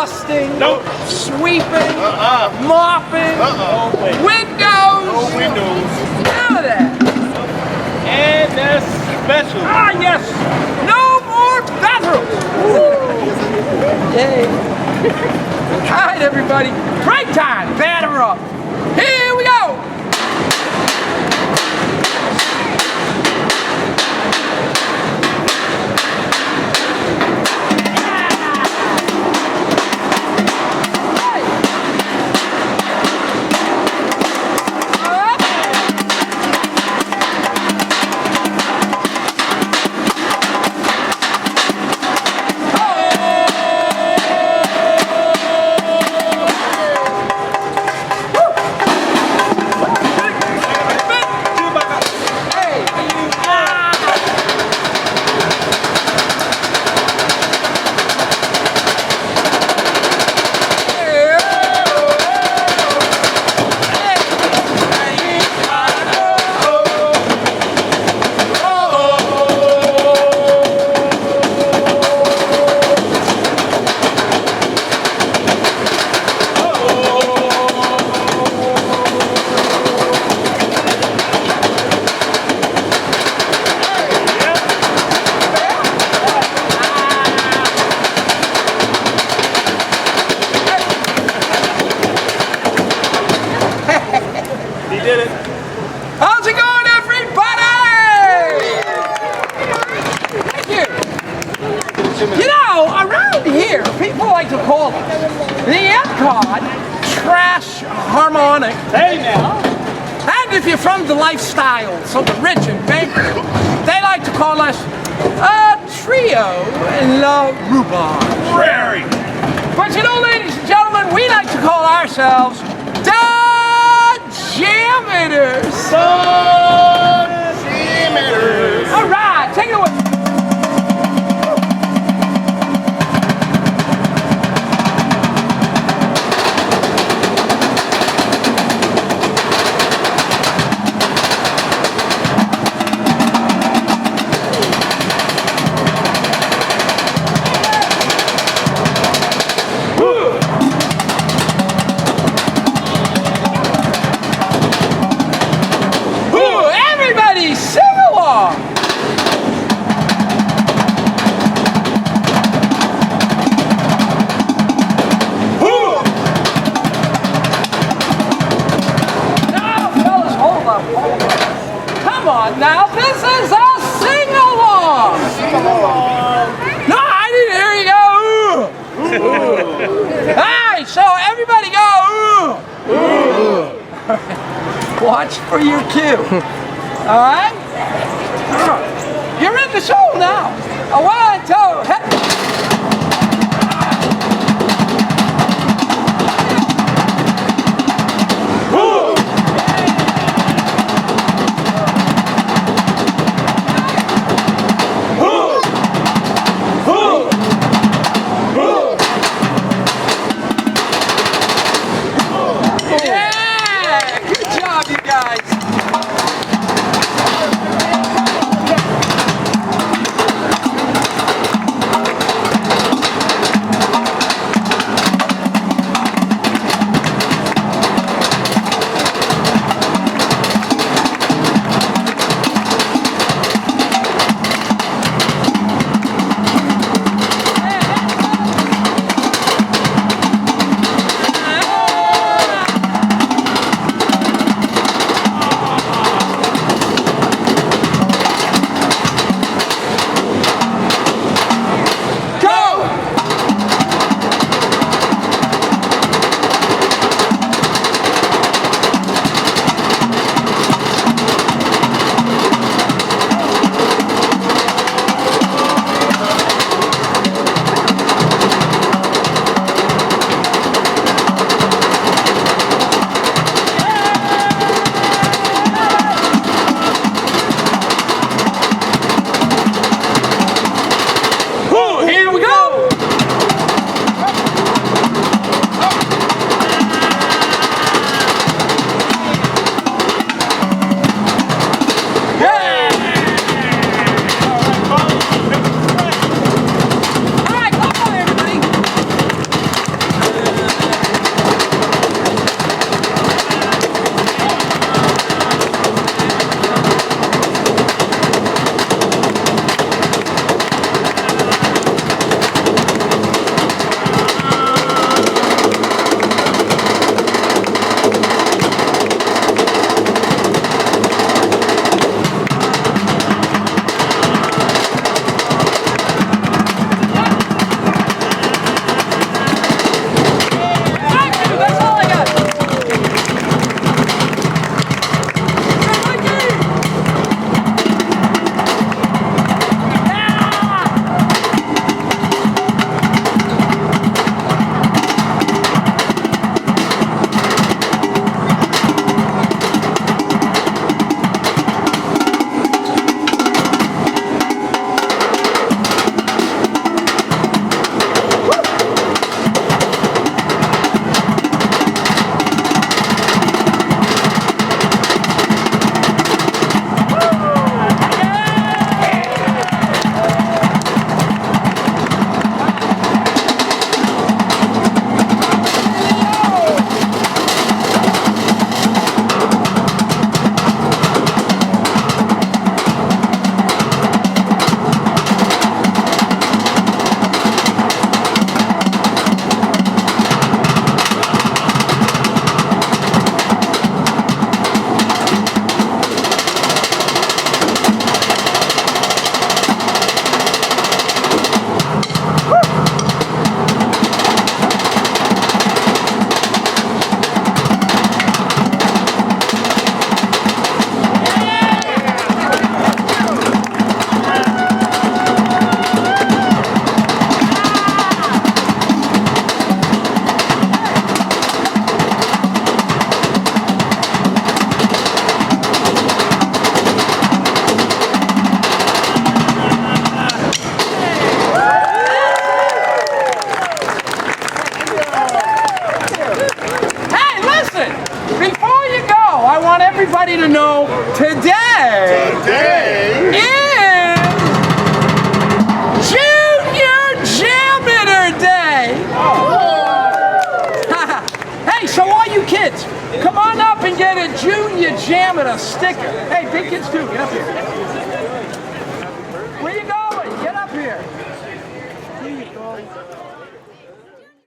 dusting, Nope. sweeping, mopping, windows. No windows. None of that. And that's special. Ah, yes. No more bathrooms. Yay. All right, everybody. Break time. Batter up. Here we go. How's it going, everybody? Thank you. You know, around here, people like to call the EPCOT trash harmonic. Hey now. And if you're from the lifestyles of the rich and famous, they like to call us a trio in la rhubarb. Prairie. But you know, ladies and gentlemen, we like to call ourselves the JAMMitors. JAMMitors. All right, take it away. Everybody sing along. Now, fellas, hold up. Come on now, this is a sing-along. No, I didn't hear you go, ooh. Hey, so everybody go, ooh. Watch for your cue. All right? You're in the show now. 1, 2, hit. Yeah! Good job, you guys. you jam it a sticker. Hey, big kids too, get up here.